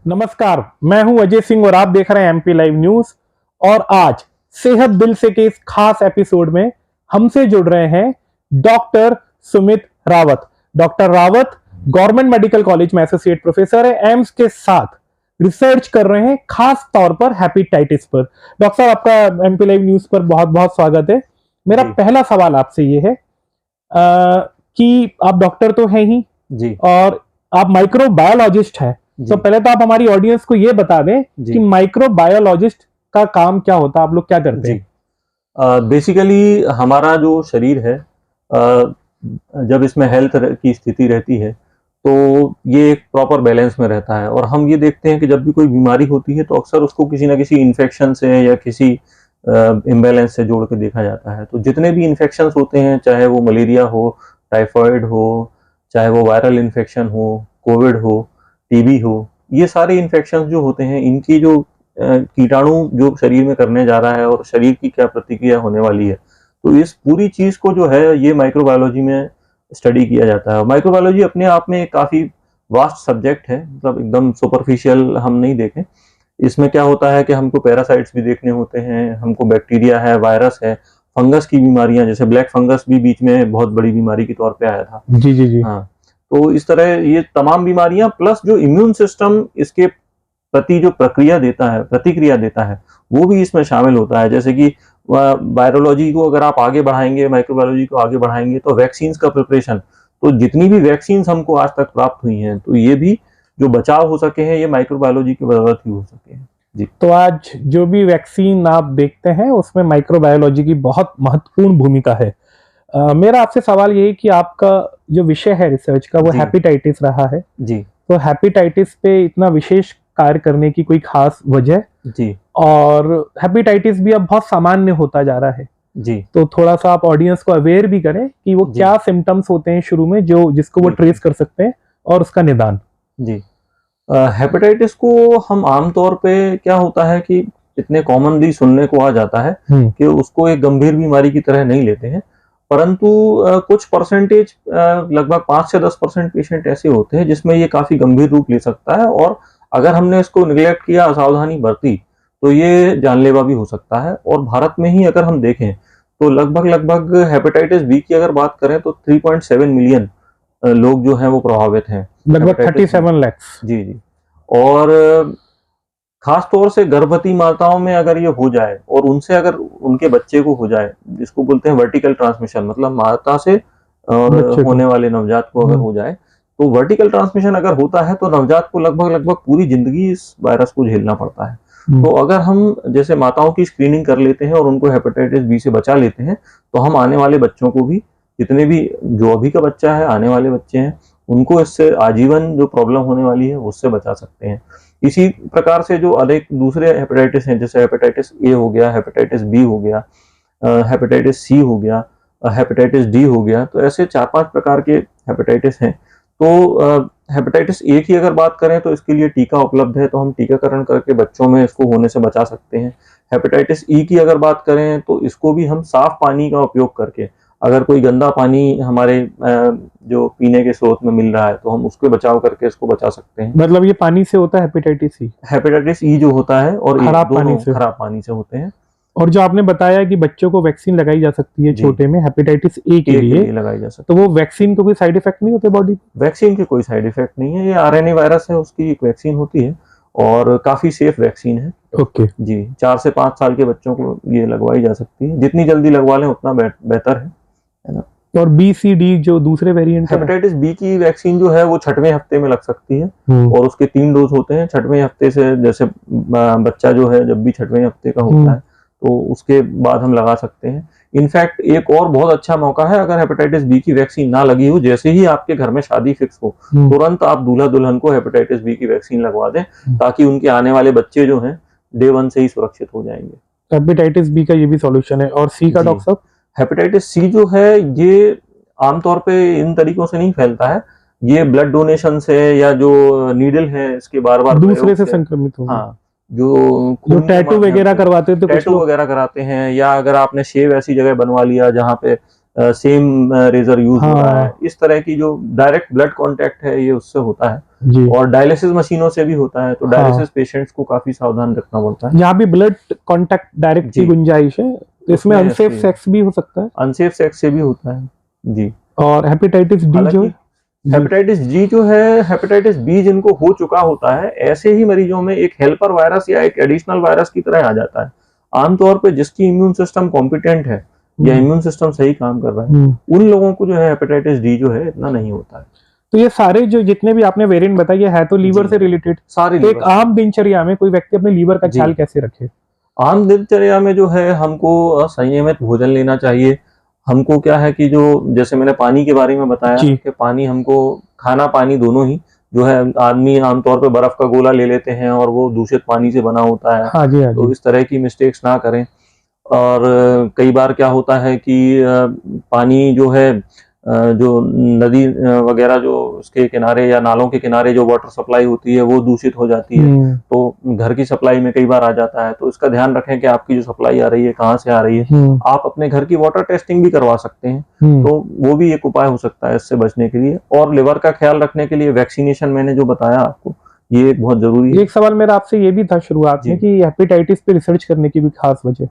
नमस्कार, मैं हूं अजय सिंह और आप देख रहे हैं एमपी लाइव न्यूज। और आज सेहत दिल से के इस खास एपिसोड में हमसे जुड़ रहे हैं doctor Sumit Rawat. Doctor Rawat government medical college में एसोसिएट प्रोफेसर है, एम्स के साथ रिसर्च कर रहे हैं खास तौर पर हेपेटाइटिस पर। डॉक्टर साहब, आपका एमपी लाइव न्यूज पर बहुत बहुत स्वागत है। मेरा पहला सवाल आपसे ये है कि आप डॉक्टर तो हैं ही जी, और आप माइक्रोबायोलॉजिस्ट हैं। तो पहले तो आप हमारी ऑडियंस को ये बता दें कि माइक्रोबायोलॉजिस्ट का काम क्या होता है, आप लोग क्या करते हैं? बेसिकली हमारा जो शरीर है, जब इसमें हेल्थ की स्थिति रहती है तो ये एक प्रॉपर बैलेंस में रहता है। और हम ये देखते हैं कि जब भी कोई बीमारी होती है तो अक्सर उसको किसी ना किसी इन्फेक्शन से या किसी इम्बैलेंस से जोड़ के देखा जाता है। तो जितने भी इन्फेक्शंस होते हैं, चाहे वो मलेरिया हो, टाइफाइड हो, चाहे वो वायरल इन्फेक्शन हो, कोविड हो, टीबी हो, ये सारे इन्फेक्शंस जो होते हैं, इनकी जो कीटाणु जो शरीर में करने जा रहा है और शरीर की क्या प्रतिक्रिया होने वाली है, तो इस पूरी चीज को जो है ये माइक्रोबायोलॉजी में स्टडी किया जाता है। माइक्रोबायोलॉजी अपने आप में काफी वास्ट सब्जेक्ट है, मतलब एकदम सुपरफिशियल हम नहीं देखें। इसमें क्या होता है कि हमको पैरासाइट्स भी देखने होते हैं, हमको बैक्टीरिया है, वायरस है, फंगस की बीमारियां, जैसे ब्लैक फंगस भी बीच में बहुत बड़ी बीमारी के तौर पे आया था। जी जी जी। हाँ, तो इस तरह ये तमाम बीमारियां प्लस जो इम्यून सिस्टम इसके प्रति जो प्रतिक्रिया देता है, वो भी इसमें शामिल होता है। जैसे कि वायरोलॉजी को अगर आप आगे बढ़ाएंगे, माइक्रोबायोलॉजी को आगे बढ़ाएंगे, तो वैक्सीन का प्रिपरेशन, तो जितनी भी वैक्सीन हमको आज तक प्राप्त हुई हैं, तो ये भी जो बचाव हो सके हैं, ये माइक्रोबायोलॉजी की बदौलत ही हो सके हैं। जी, तो आज जो भी वैक्सीन आप देखते हैं उसमें माइक्रोबायोलॉजी की बहुत महत्वपूर्ण भूमिका है। मेरा आपसे सवाल ये है कि आपका जो विषय है रिसर्च का वो हेपेटाइटिस रहा है। जी, तो हेपेटाइटिस पे इतना विशेष कार्य करने की कोई खास वजह? जी, और हेपेटाइटिस भी अब बहुत सामान्य होता जा रहा है, जी, तो थोड़ा सा आप ऑडियंस को अवेयर भी करें कि वो क्या सिम्टम्स होते हैं शुरू में जो जिसको वो ट्रेस कर सकते हैं और उसका निदान। जी। हेपेटाइटिस को हम आमतौर पे क्या होता है कि इतने कॉमनली सुनने को आ जाता है कि उसको एक गंभीर बीमारी की तरह नहीं लेते हैं, परंतु कुछ परसेंटेज, लगभग 5 से 10% पेशेंट ऐसे होते हैं जिसमें ये काफी गंभीर रूप ले सकता है, और अगर हमने इसको निगलेक्ट किया, असावधानी बरती, तो ये जानलेवा भी हो सकता है। और भारत में ही अगर हम देखें तो लगभग हेपेटाइटिस बी की अगर बात करें तो 3.7 मिलियन लोग जो हैं वो प्रभावित हैं, लगभग 37 लाख। जी जी। और खास तौर से गर्भवती माताओं में अगर ये हो जाए और उनसे अगर उनके बच्चे को हो जाए, जिसको बोलते हैं वर्टिकल ट्रांसमिशन, मतलब माता से और होने वाले नवजात को अगर हो जाए, तो वर्टिकल ट्रांसमिशन अगर होता है तो नवजात को लगभग पूरी जिंदगी इस वायरस को झेलना पड़ता है। तो अगर हम जैसे माताओं की स्क्रीनिंग कर लेते हैं और उनको हेपेटाइटिस बी से बचा लेते हैं, तो हम आने वाले बच्चों को भी, जितने भी जो अभी का बच्चा है, आने वाले बच्चे हैं, उनको इससे आजीवन जो प्रॉब्लम होने वाली है उससे बचा सकते हैं। इसी प्रकार से जो अनेक दूसरे हेपेटाइटिस हैं, जैसे हेपेटाइटिस ए हो गया, हेपेटाइटिस बी हो गया, हेपेटाइटिस सी हो गया, हेपेटाइटिस डी हो गया, तो ऐसे 4-5 प्रकार के हेपेटाइटिस हैं। तो हेपेटाइटिस ए की अगर बात करें तो इसके लिए टीका उपलब्ध है, तो हम टीकाकरण करके बच्चों में इसको होने से बचा सकते हैं। हेपेटाइटिस ई की अगर बात करें तो इसको भी हम साफ पानी का उपयोग करके, अगर कोई गंदा पानी हमारे जो पीने के स्रोत में मिल रहा है, तो हम उसके बचाव करके इसको बचा सकते हैं। मतलब ये पानी से होता है हेपेटाइटिस ई? हेपेटाइटिस ई जो होता है और खराब पानी से होते हैं। और जो आपने बताया कि बच्चों को वैक्सीन लगाई जा सकती है छोटे में हेपेटाइटिस ए के लिए लगाई जा सकती है, तो वो वैक्सीन को कोई साइड इफेक्ट नहीं होते बॉडी? वैक्सीन के कोई साइड इफेक्ट नहीं है, ये आरएनए वायरस है, उसकी एक वैक्सीन होती है और काफी सेफ वैक्सीन है। ओके जी, 4 से 5 साल के बच्चों को ये लगवाई जा सकती है, जितनी जल्दी लगवा लें उतना बेहतर है ना। और बी सी डी जो दूसरे वेरिएंट है, हेपेटाइटिस बी की वैक्सीन जो है वो 6वें हफ्ते में लग सकती है और उसके 3 डोज होते हैं। 6वें हफ्ते से, जैसे बच्चा जो है जब भी 6वें हफ्ते का होता है तो उसके बाद हम लगा सकते हैं। इनफैक्ट एक और बहुत अच्छा मौका है, अगर हेपेटाइटिस बी की वैक्सीन ना लगी हो, जैसे ही आपके घर में शादी फिक्स हो, तुरंत आप दूल्हा दुल्हन को हेपेटाइटिस बी की वैक्सीन लगवा दें, ताकि उनके आने वाले बच्चे जो हैं डे 1 से ही सुरक्षित हो जाएंगे। हेपेटाइटिस बी का ये भी सॉल्यूशन है। और सी का डॉक्टर साहब? हेपेटाइटिस सी जो है ये आमतौर पे इन तरीकों से नहीं फैलता है, ये ब्लड डोनेशन से या जो नीडल है इसके बार-बार दूसरे से संक्रमित हो। हाँ, जो टैटू वगैरह करवाते थे, टैटू वगैरह कराते हैं, या अगर आपने शेव ऐसी जगह बनवा लिया जहाँ पे सेम रेजर यूज हो रहा है, हाँ इस तरह की जो डायरेक्ट ब्लड कांटेक्ट है ये उससे होता है। जी। और डायलिसिस मशीनों से भी होता है, तो हाँ डायलिसिस पेशेंट्स को काफी सावधान रखना पड़ता है। यहाँ भी ब्लड कांटेक्ट डायरेक्ट की जी, गुंजाइश है, तो इसमें उसमें अनसेफ ऐसे सेक्स भी हो सकता है। अनसेफ सेक्स से भी होता है जी। और हेपेटाइटिस डी जो हालांकि है जी। हेपेटाइटिस जी जो है, हेपेटाइटिस बी जिनको हो चुका होता है, ऐसे ही मरीजों में एक हेल्पर वायरस या एक एडिशनल वायरस की तरह आ जाता है। आमतौर पे जिसकी इम्यून सिस्टम कॉम्पिटेंट है या हम्म, इम्यून सिस्टम सही काम कर रहा है, हम्म। उन लोगों को जो है हेपेटाइटिस डी जो है इतना नहीं होता है। तो ये सारे जो जितने भी आपने वेरिएंट बताए ये है तो लीवर जी, से रिलेटेड। सारे तो एक लीवर से। आम दिनचर्या में कोई व्यक्ति अपने लीवर का जी, ख्याल कैसे रखे? आम दिनचर्या में जो है हमको संयमित भोजन लेना चाहिए। हमको क्या है कि जो जैसे मैंने पानी के बारे में बताया जी। कि पानी हमको, खाना पानी दोनों ही जो है, आदमी आमतौर पे बर्फ का गोला ले लेते हैं और वो दूषित पानी से बना होता है, हाँ जी, हाँ तो जी। इस तरह की मिस्टेक्स ना करें। और कई बार क्या होता है कि पानी जो है, जो नदी वगैरह जो उसके किनारे या नालों के किनारे जो वाटर सप्लाई होती है वो दूषित हो जाती है, तो घर की सप्लाई में कई बार आ जाता है। तो इसका ध्यान रखें कि आपकी जो सप्लाई आ रही है कहाँ से आ रही है। आप अपने घर की वाटर टेस्टिंग भी करवा सकते हैं, तो वो भी एक उपाय हो सकता है इससे बचने के लिए। और लिवर का ख्याल रखने के लिए वैक्सीनेशन मैंने जो बताया आपको, ये एक बहुत जरूरी है। एक सवाल मेरा आपसे ये भी था शुरुआत में जी कि हेपेटाइटिस पे रिसर्च करने की भी खास वजह।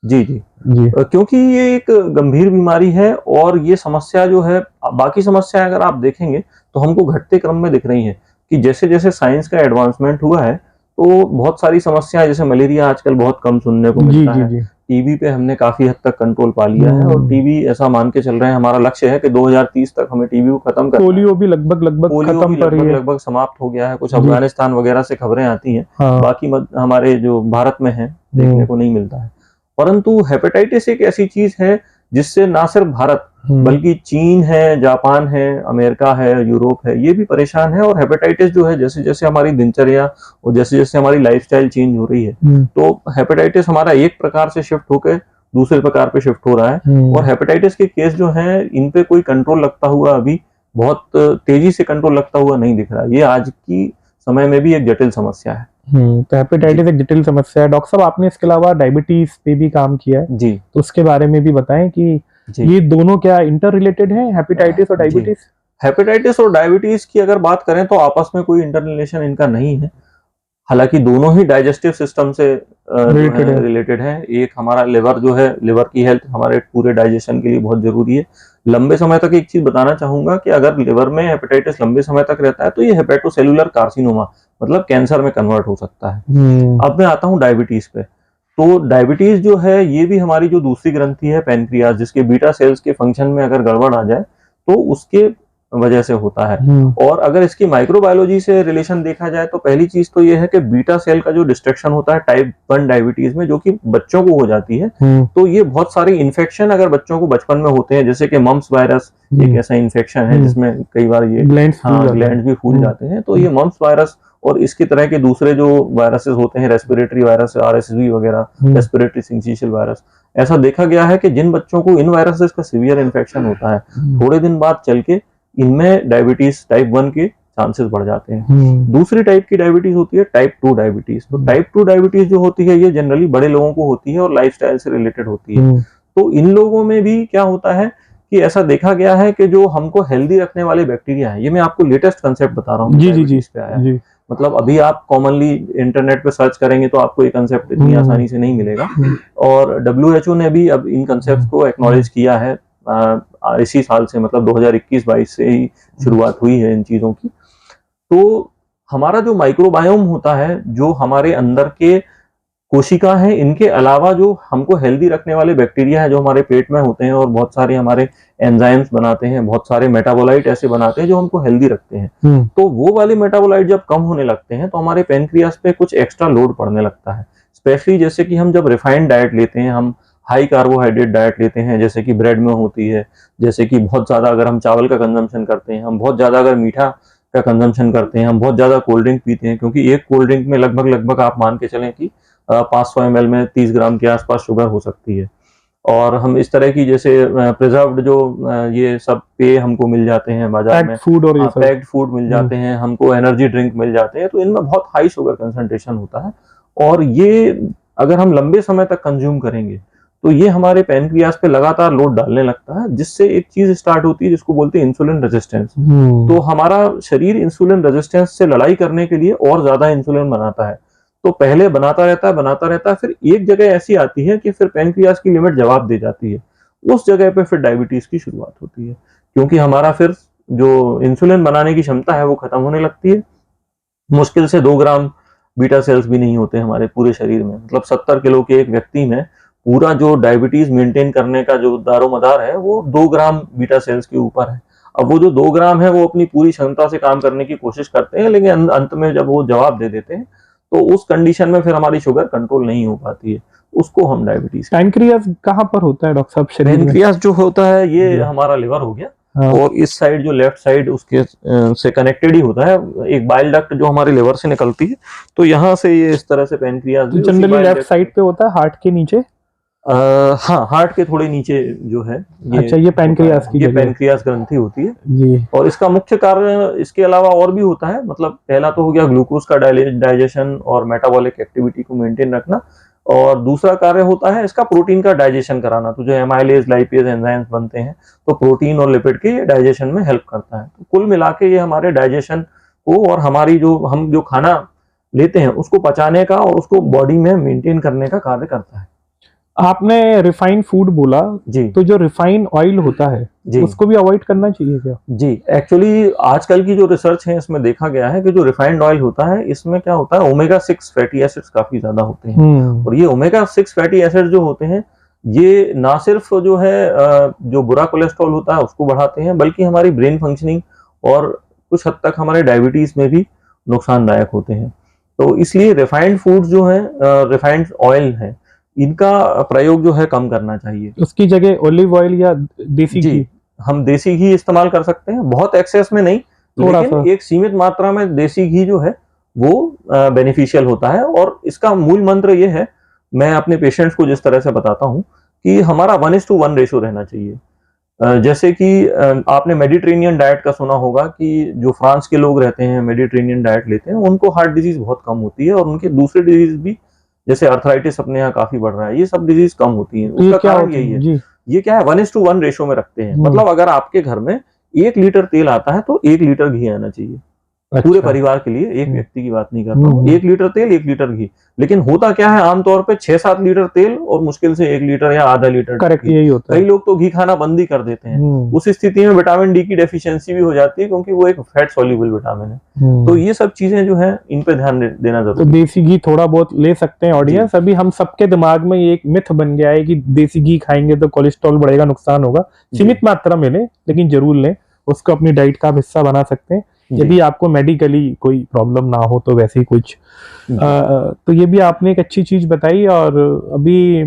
जी जी। जी। क्योंकि ये एक गंभीर बीमारी है और ये समस्या जो है, बाकी समस्याएं अगर आप देखेंगे तो हमको घटते क्रम में दिख रही हैं कि जैसे जैसे साइंस का एडवांसमेंट हुआ है, तो बहुत सारी समस्याएं, जैसे मलेरिया आजकल बहुत कम सुनने को जी मिलता जी है। जी। टीबी पे हमने काफी हद तक कंट्रोल पा लिया है, और टीबी ऐसा मान के चल रहे हैं, हमारा लक्ष्य है कि 2030 तक हमें टीबी को खत्म करना है। पोलियो भी लगभग पोलियो खत्म भी पर ही लगभग है। लगभग समाप्त हो गया है, कुछ जी। अफगानिस्तान वगैरह से खबरें आती हैं, हाँ। बाकी हमारे जो भारत में है देखने को नहीं मिलता है। परंतु हेपेटाइटिस एक ऐसी चीज है जिससे ना सिर्फ भारत बल्कि चीन है, जापान है, अमेरिका है, यूरोप है, ये भी परेशान है। और हेपेटाइटिस जो है, जैसे जैसे हमारी दिनचर्या और जैसे जैसे हमारी लाइफस्टाइल चेंज हो रही है, तो हेपेटाइटिस हमारा एक प्रकार से शिफ्ट होकर दूसरे प्रकार पे शिफ्ट हो रहा है। और हेपेटाइटिस के केस जो हैं, इन पे कोई कंट्रोल लगता हुआ अभी बहुत तेजी से कंट्रोल लगता हुआ नहीं दिख रहा। ये आज की समय में भी एक जटिल समस्या है। तो हेपेटाइटिस एक जटिल समस्या है। डॉक्टर साहब आपने इसके अलावा डायबिटीज पे भी काम किया है, जी तो उसके बारे में भी बताएं कि जी ये दोनों क्या इंटर रिलेटेड हैं, हेपेटाइटिस और जी। डायबिटीज? हेपेटाइटिस और डायबिटीज की अगर बात करें तो आपस में कोई इंटर रिलेशन इनका नहीं है। हालांकि दोनों ही डाइजेस्टिव सिस्टम से जो रिलेटेड है है। रिलेटेड है। एक हमारा लिवर जो है, लिवर की हेल्थ हमारे पूरे डाइजेशन के लिए बहुत जरूरी है। लंबे समय तक एक चीज बताना चाहूंगा कि अगर लिवर में हेपेटाइटिस लंबे समय तक रहता है तो ये हेपेटोसेलुलर कार्सिनोमा, मतलब कैंसर में कन्वर्ट हो सकता है। अब मैं आता हूँ डायबिटीज पे। तो डायबिटीज जो है, ये भी हमारी जो दूसरी ग्रंथि है पैनक्रियास, जिसके बीटा सेल्स के फंक्शन में अगर गड़बड़ आ जाए तो उसके वजह से होता है। और अगर इसकी माइक्रोबायोलॉजी से रिलेशन देखा जाए तो पहली चीज तो ये है कि बीटा सेल का जो डिस्ट्रक्शन होता है टाइप 1 डायबिटीज में, जो कि बच्चों को हो जाती है, तो ये बहुत सारे इन्फेक्शन अगर बच्चों को बचपन में होते हैं, जैसे कि मम्प्स वायरस एक ऐसा इन्फेक्शन है जिसमें कई बार ये ग्लैंड भी फूल जाते हैं, तो ये मम्प्स वायरस और इसकी तरह के दूसरे जो वायरसेस होते हैं, रेस्पिरेटरी वायरस, आरएसवी वगैरह, रेस्पिरेटरी सिंचिशियल वायरस, ऐसा देखा गया है कि जिन बच्चों को इन वायरसेस का सीवियर इन्फेक्शन होता है, थोड़े दिन बाद चल के इनमें डायबिटीज टाइप 1 के चांसेस बढ़ जाते हैं। दूसरी टाइप की डायबिटीज होती है टाइप 2 डायबिटीज। तो टाइप 2 डायबिटीज जो होती है, ये जनरली बड़े लोगों को होती है और लाइफस्टाइल से रिलेटेड होती है। तो इन लोगों में भी क्या होता है कि ऐसा देखा गया है कि जो हमको हेल्दी रखने वाले बैक्टीरिया है, ये मैं आपको लेटेस्ट कंसेप्ट बता रहा हूँ, जी जी जी पे आया है। मतलब अभी आप कॉमनली इंटरनेट पे सर्च करेंगे तो आपको ये कंसेप्ट इतनी आसानी से नहीं मिलेगा। और WHO ने भी अब इन कंसेप्ट को एक्नॉलेज किया है इसी साल से, मतलब 2021-22 से ही शुरुआत हुई है इन चीजों की। तो हमारा जो माइक्रोबायोम होता है, जो हमारे अंदर के कोशिका है, इनके अलावा जो हमको हेल्दी रखने वाले बैक्टीरिया है जो हमारे पेट में होते हैं, और बहुत सारे हमारे एंजाइम्स बनाते हैं, बहुत सारे मेटाबोलाइट ऐसे बनाते हैं जो हमको हेल्दी रखते हैं। तो वो वाले मेटाबोलाइट जब कम होने लगते हैं तो हमारे पैनक्रियास पे कुछ एक्स्ट्रा लोड पड़ने लगता है। स्पेशली जैसे कि हम जब रिफाइंड डाइट लेते हैं, हम हाई कार्बोहाइड्रेट डाइट लेते हैं, जैसे कि ब्रेड में होती है, जैसे कि बहुत ज्यादा अगर हम चावल का कंजम्पशन करते हैं, हम बहुत ज्यादा अगर मीठा का कंजम्पशन करते हैं, हम बहुत ज्यादा कोल्ड ड्रिंक पीते हैं, क्योंकि एक कोल्ड ड्रिंक में लगभग लगभग आप मान के चलें कि 500 ml में 30 ग्राम के आसपास शुगर हो सकती है। और हम इस तरह की जैसे प्रिजर्व्ड जो ये सब पेय हमको मिल जाते हैं बाजार में, फूड और पैक्ड फूड मिल जाते हैं, हमको एनर्जी ड्रिंक मिल जाते हैं, तो इनमें बहुत हाई शुगर कंसंट्रेशन होता है। और ये अगर हम लंबे समय तक कंज्यूम करेंगे तो ये हमारे पैनक्रियाज पे लगातार लोड डालने लगता है, जिससे एक चीज स्टार्ट होती है जिसको बोलते हैं इंसुलिन रेजिस्टेंस। तो हमारा शरीर इंसुलिन रेजिस्टेंस से लड़ाई करने के लिए और ज्यादा इंसुलिन बनाता है। तो पहले बनाता रहता है, फिर एक जगह ऐसी आती है कि फिर पैनक्रियाज की लिमिट जवाब दे जाती है। उस जगह पे फिर डायबिटीज की शुरुआत होती है, क्योंकि हमारा फिर जो इंसुलिन बनाने की क्षमता है वो खत्म होने लगती है। मुश्किल से 2 ग्राम बीटा सेल्स भी नहीं होते हमारे पूरे शरीर में। मतलब 70 किलो के एक व्यक्ति में पूरा जो डायबिटीज मेंटेन करने का जो दारोमदार है वो 2 ग्राम बीटा सेल्स के ऊपर है। अब वो जो 2 ग्राम है वो अपनी पूरी क्षमता से काम करने की कोशिश करते हैं, लेकिन अंत में जब वो जवाब दे देते हैं तो उस कंडीशन में फिर हमारी शुगर कंट्रोल नहीं हो पाती है, उसको हम डायबिटीज। पैनक्रियाज कहाँ पर होता है डॉक्टर साहब शरीर में? पैनक्रियाज जो होता है ये हमारा लिवर हो गया, और इस साइड जो लेफ्ट साइड उसके से कनेक्टेड ही होता है। एक बाइल डक्ट जो हमारे लिवर से निकलती है, तो यहाँ से ये इस तरह से पैनक्रियाज जनरली लेफ्ट साइड पे होता है, हार्ट के नीचे। हाँ, हार्ट के थोड़े नीचे जो है ये, अच्छा, ये पैनक्रियाज की, ये पैनक्रियाज ग्रंथि होती है जी। और इसका मुख्य कार्य इसके अलावा और भी होता है। मतलब पहला तो हो गया ग्लूकोज का डाइजेशन और मेटाबॉलिक एक्टिविटी को मेंटेन रखना, और दूसरा कार्य होता है इसका प्रोटीन का डाइजेशन कराना। तो जो एमाइलेज, लाइपेज, एंजाइम्स बनते हैं तो प्रोटीन और लिपिड के ये डाइजेशन में हेल्प करता है। तो कुल मिला के ये हमारे डाइजेशन को और हमारी हम जो खाना लेते हैं उसको पचाने का और उसको बॉडी में मेंटेन करने का कार्य करता है। आपने रिफाइंड फूड बोला जी, तो जो रिफाइंड ऑयल होता है जी, उसको भी अवॉइड करना चाहिए क्या? जी, एक्चुअली आजकल की जो रिसर्च है इसमें देखा गया है कि जो रिफाइंड ऑयल होता है इसमें क्या होता है, ओमेगा 6 फैटी एसिड्स काफी ज्यादा होते हैं। और ये ओमेगा 6 फैटी एसिड जो होते हैं ये ना सिर्फ जो है जो बुरा कोलेस्ट्रॉल होता है उसको बढ़ाते हैं, बल्कि हमारी ब्रेन फंक्शनिंग और कुछ हद तक हमारे डायबिटीज में भी नुकसानदायक होते हैं। तो इसलिए रिफाइंड फूड जो है, रिफाइंड ऑयल है, इनका प्रयोग जो है कम करना चाहिए। उसकी जगह ऑलिव ऑयल या देसी घी, हम देसी घी इस्तेमाल कर सकते हैं, बहुत एक्सेस में नहीं, लेकिन एक सीमित मात्रा में देसी घी जो है वो बेनिफिशियल होता है। और इसका मूल मंत्र ये है, मैं अपने पेशेंट्स को जिस तरह से बताता हूँ कि हमारा 1:1 रेशो रहना चाहिए। जैसे कि आपने मेडिटेरेनियन डाइट का सुना होगा कि जो फ्रांस के लोग रहते हैं, मेडिटेरेनियन डाइट लेते हैं, उनको हार्ट डिजीज बहुत कम होती है और उनके दूसरे डिजीज भी, जैसे अर्थराइटिस अपने यहाँ काफी बढ़ रहा है, ये सब डिजीज कम होती है। उसका कारण यही है। ये क्या है, 1:1 रेशो में रखते हैं। मतलब अगर आपके घर में 1 लीटर तेल आता है तो 1 लीटर घी आना चाहिए। अच्छा। पूरे परिवार के लिए, एक व्यक्ति की बात नहीं कर रहा हूँ। 1 लीटर तेल, 1 लीटर घी। लेकिन होता क्या है, आमतौर पे 6-7 लीटर तेल और मुश्किल से 1 लीटर या आधा लीटर। करेक्ट, यही होता है। कई लोग तो घी खाना बंद ही कर देते हैं। उस स्थिति में विटामिन डी की डेफिशिएंसी भी हो जाती है, क्योंकि वो एक फैट सॉल्युबल विटामिन है। तो ये सब चीजें जो है इन पे ध्यान देना जरूरी है। तो देसी घी थोड़ा बहुत ले सकते हैं ऑडियंस। अभी हम सबके दिमाग में ये एक मिथ बन गया है कि देसी घी खाएंगे तो कोलेस्ट्रॉल बढ़ेगा, नुकसान होगा। सीमित मात्रा में लें, लेकिन जरूर लें। उसको अपनी डाइट का हिस्सा बना सकते हैं, यदि आपको मेडिकली कोई प्रॉब्लम ना हो तो वैसे ही कुछ। तो ये भी आपने एक अच्छी चीज बताई। और अभी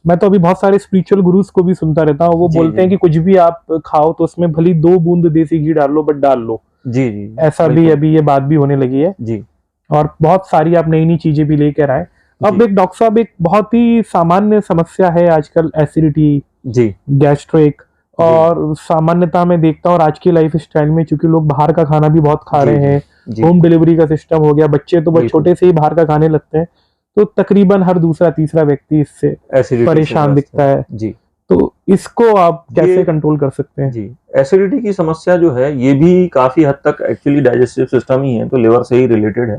मैं तो अभी बहुत सारे स्पिरिचुअल गुरुज को भी सुनता रहता हूँ, वो बोलते हैं कि कुछ भी आप खाओ तो उसमें भली 2 बूंद देसी घी डाल लो, बट डाल लो। जी, ऐसा भी अभी ये बात भी होने लगी है जी। और बहुत सारी आप नई नई चीजें भी लेकर आए। अब एक डॉक्टर साहब, एक बहुत ही सामान्य समस्या है आजकल एसिडिटी, जी, गैस्ट्रिक। और सामान्यता में देखता हूँ आज की लाइफ स्टाइल में, चूंकि लोग बाहर का खाना भी बहुत खा रहे हैं, होम डिलीवरी का सिस्टम हो गया, बच्चे तो बहुत छोटे से ही बाहर का खाने लगते हैं, तो तकरीबन हर दूसरा तीसरा व्यक्ति इससे परेशान दिखता है। जी। तो इसको आप कैसे कंट्रोल कर सकते हैं? जी, एसिडिटी की समस्या जो है ये भी काफी हद तक एक्चुअली डाइजेस्टिव सिस्टम ही है, तो लिवर से ही रिलेटेड है।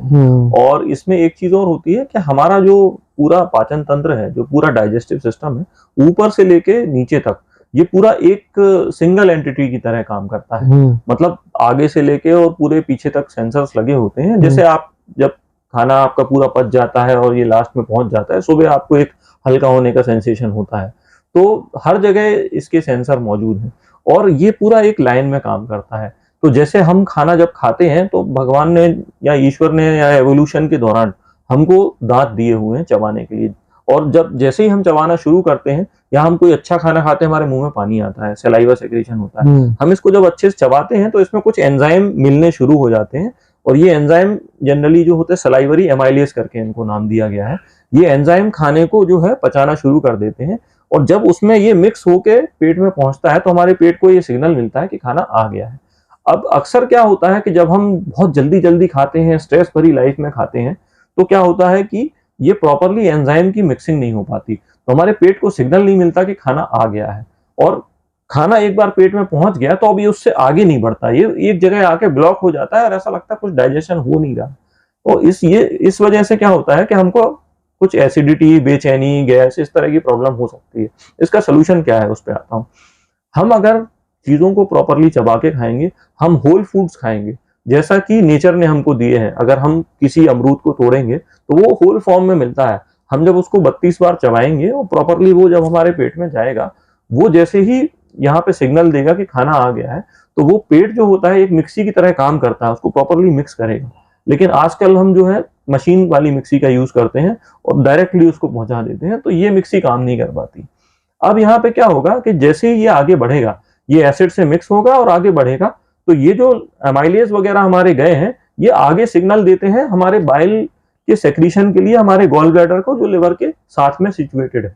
और इसमें एक चीज और होती है कि हमारा जो पूरा पाचन तंत्र है, जो पूरा डाइजेस्टिव सिस्टम है, ऊपर से लेके नीचे तक ये पूरा एक सिंगल एंटिटी की तरह काम करता है। मतलब आगे से लेके और पूरे पीछे तक सेंसर्स लगे होते हैं। जैसे आप जब खाना आपका पूरा पच जाता है और ये लास्ट में पहुंच जाता है, सुबह आपको एक हल्का होने का सेंसेशन होता है, तो हर जगह इसके सेंसर मौजूद हैं और ये पूरा एक लाइन में काम करता है। तो जैसे हम खाना जब खाते हैं तो भगवान ने या ईश्वर ने या एवोल्यूशन के दौरान हमको दांत दिए हुए हैं चबाने के लिए, और जब जैसे ही हम चबाना शुरू करते हैं या हम कोई अच्छा खाना खाते हैं, हमारे मुंह में पानी आता है, सलाइवा सेक्रेशन होता है। हम इसको जब अच्छे से चबाते हैं तो इसमें कुछ एंजाइम मिलने शुरू हो जाते हैं, और ये एंजाइम जनरली जो होते हैं सलाइवरी एमाइलेज करके इनको नाम दिया गया है। ये एंजाइम खाने को जो है पचाना शुरू कर देते हैं, और जब उसमें ये मिक्स होके पेट में पहुंचता है तो हमारे पेट को ये सिग्नल मिलता है कि खाना आ गया है। अब अक्सर क्या होता है कि जब हम बहुत जल्दी जल्दी खाते हैं, स्ट्रेस भरी लाइफ में खाते हैं, तो क्या होता है कि ये प्रॉपरली एंजाइम की मिक्सिंग नहीं हो पाती, तो हमारे पेट को सिग्नल नहीं मिलता कि खाना आ गया है, और खाना एक बार पेट में पहुंच गया तो अब ये उससे आगे नहीं बढ़ता, ये एक जगह आके ब्लॉक हो जाता है और ऐसा लगता है कुछ डाइजेशन हो नहीं रहा। तो इस वजह से क्या होता है कि हमको कुछ एसिडिटी, बेचैनी, गैस, इस तरह की प्रॉब्लम हो सकती है। इसका सोल्यूशन क्या है उस पर आता हूँ। हम अगर चीजों को प्रॉपरली चबा के खाएंगे, हम होल फूड्स खाएंगे जैसा कि नेचर ने हमको दिए हैं। अगर हम किसी अमरूद को तोड़ेंगे तो वो होल फॉर्म में मिलता है, हम जब उसको 32 बार चबाएंगे और प्रॉपरली वो जब हमारे पेट में जाएगा, वो जैसे ही यहाँ पे सिग्नल देगा कि खाना आ गया है, तो वो पेट जो होता है एक मिक्सी की तरह काम करता है, उसको प्रॉपरली मिक्स करेगा। लेकिन आजकल हम जो है मशीन वाली मिक्सी का यूज करते हैं और डायरेक्टली उसको पहुंचा देते हैं, तो ये मिक्सी काम नहीं कर पाती। अब यहाँ पे क्या होगा कि जैसे ही ये आगे बढ़ेगा, ये एसिड से मिक्स होगा और आगे बढ़ेगा, तो ये जो एमाइलेज वगैरह हमारे गए हैं, ये आगे सिग्नल देते हैं हमारे बाइल के सेक्रीशन के लिए हमारे गॉल ब्लैडर को, जो लिवर के साथ में सिचुएटेड है।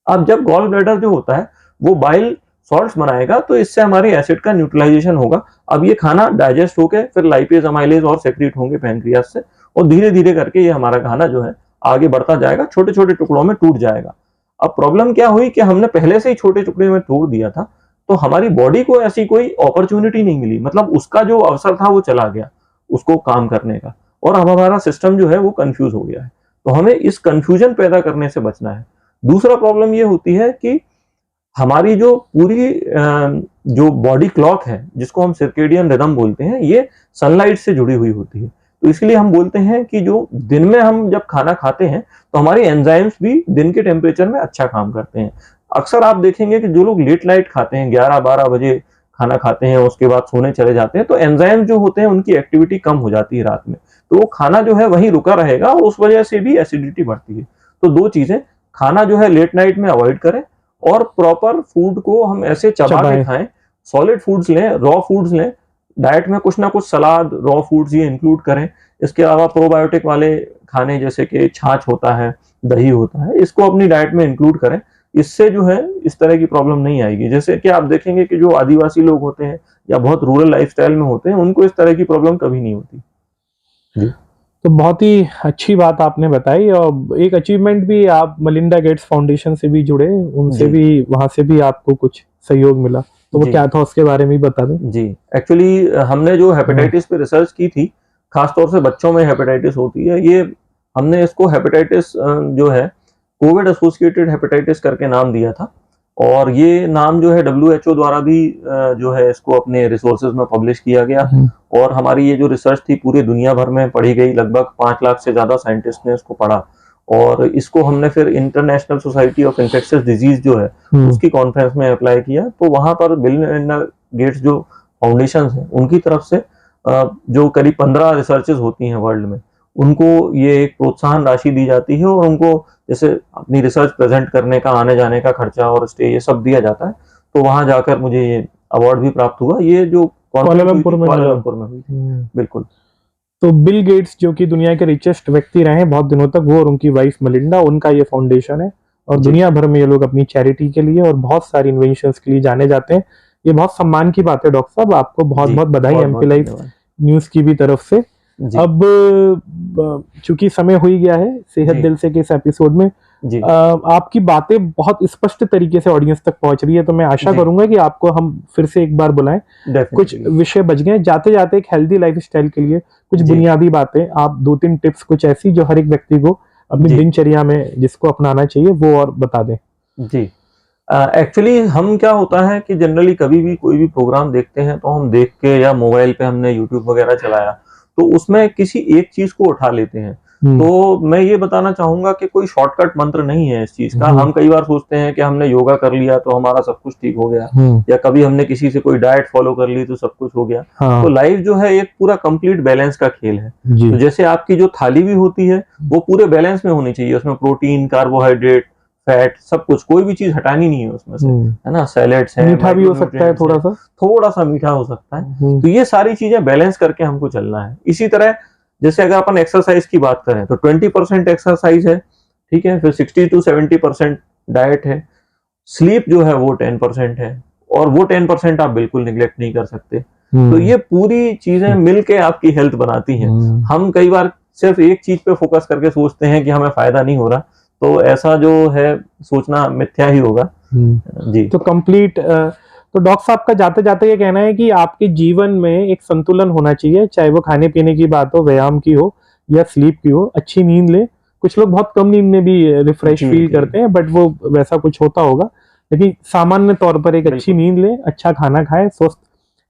अब जब गॉल ब्लैडर जो होता है वो बाइल सॉल्ट्स बनाएगा, तो इससे हमारे एसिड का न्यूट्रलाइजेशन होगा। अब ये खाना डाइजेस्ट होकर फिर लाइपेज, अमाइलेज और सेक्रेट होंगे पैनक्रियास से, और धीरे धीरे करके ये हमारा खाना जो है आगे बढ़ता जाएगा, छोटे छोटे टुकड़ों में टूट जाएगा। अब प्रॉब्लम क्या हुई कि हमने पहले से ही छोटे टुकड़े में तोड़ दिया था, तो हमारी बॉडी को ऐसी कोई अपॉर्चुनिटी नहीं मिली, मतलब उसका जो अवसर था वो चला गया उसको काम करने का, और अब हमारा सिस्टम जो है वो कंफ्यूज हो गया है। तो हमें इस कंफ्यूजन पैदा करने से बचना है। दूसरा प्रॉब्लम ये होती है कि हमारी जो पूरी जो बॉडी क्लॉक है, जिसको हम सर्केडियन रिदम बोलते हैं, ये सनलाइट से जुड़ी हुई होती है। तो इसलिए हम बोलते हैं कि जो दिन में हम जब खाना खाते हैं तो हमारे एंजाइम्स भी दिन के टेम्परेचर में अच्छा काम करते हैं। अक्सर आप देखेंगे कि जो लोग लेट नाइट खाते हैं, 11-12 बजे खाना खाते हैं, उसके बाद सोने चले जाते हैं, तो एंजाइम जो होते हैं उनकी एक्टिविटी कम हो जाती है रात में, तो वो खाना जो है वहीं रुका रहेगा और उस वजह से भी एसिडिटी बढ़ती है। तो दो चीजें, खाना जो है लेट नाइट में अवॉइड करें, और प्रॉपर फूड को हम ऐसे चबा के खाएं, सॉलिड फूड्स लें, रॉ फूड्स लें, डाइट में कुछ ना कुछ सलाद, रॉ फूड्स ये इंक्लूड करें। इसके अलावा प्रोबायोटिक वाले खाने जैसे कि छाछ होता है, दही होता है, इसको अपनी डाइट में इंक्लूड करें। इससे जो है इस तरह की प्रॉब्लम नहीं आएगी। जैसे कि आप देखेंगे कि जो आदिवासी लोग होते हैं या बहुत रूरल लाइफस्टाइल में होते हैं, उनको इस तरह की प्रॉब्लम कभी नहीं होती जी। तो बहुत ही अच्छी बात आपने बताई, और एक अचीवमेंट भी, आप मलिंडा गेट्स फाउंडेशन से भी जुड़े, उनसे भी, वहां से भी आपको कुछ सहयोग मिला, तो वो क्या था उसके बारे में भी बता दें। जी, एक्चुअली हमने जो हेपेटाइटिस पे रिसर्च की थी, खासतौर से बच्चों में हेपेटाइटिस होती है, ये हमने इसको हेपेटाइटिस जो है कोविड एसोसिएटेड हेपेटाइटिस करके नाम दिया था, और ये नाम जो है WHO द्वारा भी जो है इसको अपने रिसोर्सेज में पब्लिश किया गया, और हमारी ये जो रिसर्च थी पूरी दुनिया भर में पढ़ी गई, लगभग 5 लाख से ज्यादा साइंटिस्ट ने इसको पढ़ा, और इसको हमने फिर international society of infectious disease जो है उसकी कॉन्फ्रेंस में अप्लाई किया। तो वहां पर बिल मेलिंडा गेट्स जो फाउंडेशन है उनकी तरफ से जो करीब 15 रिसर्चेज होती हैं वर्ल्ड में, उनको ये एक प्रोत्साहन राशि दी जाती है, और उनको जैसे अपनी रिसर्च प्रेजेंट करने का, आने जाने का खर्चा और स्टे, ये सब दिया जाता है। तो वहां जाकर मुझे ये अवार्ड भी प्राप्त हुआ, ये जो कुआलालंपुर में हुई थी। बिल्कुल। तो बिल गेट्स जो कि दुनिया के रिचेस्ट व्यक्ति रहे बहुत दिनों तक, वो और उनकी वाइफ मलिंडा, उनका ये फाउंडेशन है, और दुनिया भर में ये लोग अपनी चैरिटी के लिए और बहुत सारी इन्वेंशंस के लिए जाने जाते हैं। ये बहुत सम्मान की बात है डॉक्टर साहब, आपको बहुत बहुत बधाई एमपी लाइव न्यूज की भी तरफ से। अब चूंकि समय हो ही गया है सेहत दिल से के इस एपिसोड में, आपकी बातें बहुत स्पष्ट तरीके से ऑडियंस तक पहुंच रही है, तो मैं आशा करूंगा कि आपको हम फिर से एक बार बुलाएं। कुछ विषय बच गए, जाते जाते एक हेल्दी लाइफस्टाइल के लिए कुछ बुनियादी बातें, आप 2-3 टिप्स कुछ ऐसी जो हर एक व्यक्ति को अपनी दिनचर्या में जिसको अपनाना चाहिए, वो और बता दें। जी, एक्चुअली हम क्या होता है कि जनरली कभी भी कोई भी प्रोग्राम देखते हैं तो हम देख के, या मोबाइल पे हमने यूट्यूब वगैरह चलाया तो उसमें किसी एक चीज को उठा लेते हैं। तो मैं ये बताना चाहूंगा कि कोई शॉर्टकट मंत्र नहीं है इस चीज का। हम कई बार सोचते हैं कि हमने योगा कर लिया तो हमारा सब कुछ ठीक हो गया, या कभी हमने किसी से कोई डाइट फॉलो कर ली तो सब कुछ हो गया। तो लाइफ जो है एक पूरा कंप्लीट बैलेंस का खेल है। तो जैसे आपकी जो थाली भी होती है वो पूरे बैलेंस में होनी चाहिए, उसमें प्रोटीन, कार्बोहाइड्रेट, फैट, सब कुछ, कोई भी चीज हटानी नहीं है उसमें से, है ना। सैलेड्स है, मीठा भी हो सकता है, थोड़ा सा मीठा हो सकता है। तो ये सारी चीजें बैलेंस करके हमको चलना है। इसी तरह जैसे अगर अपन एक्सरसाइज की बात करें तो 20% एक्सरसाइज है, ठीक है, फिर 60 to 70% डाइट है, स्लीप जो है वो 10% है, और वो 10% आप बिल्कुल निगलेक्ट नहीं कर सकते। तो ये पूरी चीजें मिलके आपकी हेल्थ बनाती हैं। हम कई बार सिर्फ एक चीज पे फोकस करके सोचते हैं कि हमें फायदा नहीं हो रहा, तो ऐसा जो है सोचना मिथ्या ही होगा। जी। तो कंप्लीट तो डॉक्टर साहब का जाते जाते ये कहना है कि आपके जीवन में एक संतुलन होना चाहिए, चाहे वो खाने पीने की बात हो, व्यायाम की हो या स्लीप की हो, अच्छी नींद ले। कुछ लोग बहुत कम नींद में भी रिफ्रेश फील करते हैं, बट वो वैसा कुछ होता होगा, लेकिन सामान्य तौर पर एक अच्छी नींद ले, अच्छा खाना खाए, स्वस्थ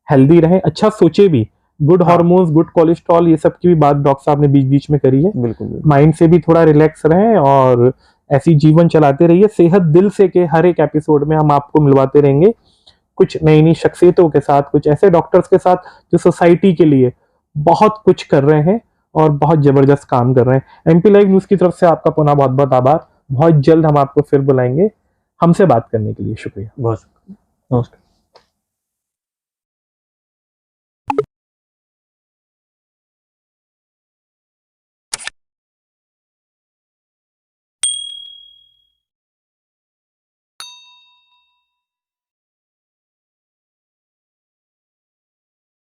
हेल्दी रहे, अच्छा सोचे भी, गुड हार्मोन्स, गुड कोलेस्ट्रॉल, ये सब की भी बात डॉक्टर साहब ने बीच बीच में करी है। बिल्कुल। माइंड से भी थोड़ा रिलैक्स रहें और ऐसी जीवन चलाते रहिए। सेहत दिल से के हर एक एपिसोड में हम आपको मिलवाते रहेंगे कुछ नई नई शख्सियतों के साथ, कुछ ऐसे डॉक्टर्स के साथ जो सोसाइटी के लिए बहुत कुछ कर रहे हैं और बहुत जबरदस्त काम कर रहे हैं। एमपी लाइव न्यूज की तरफ से आपका पुनः बहुत बहुत आभार। बहुत जल्द हम आपको फिर बुलाएंगे हमसे बात करने के लिए। शुक्रिया। बहुत नमस्कार।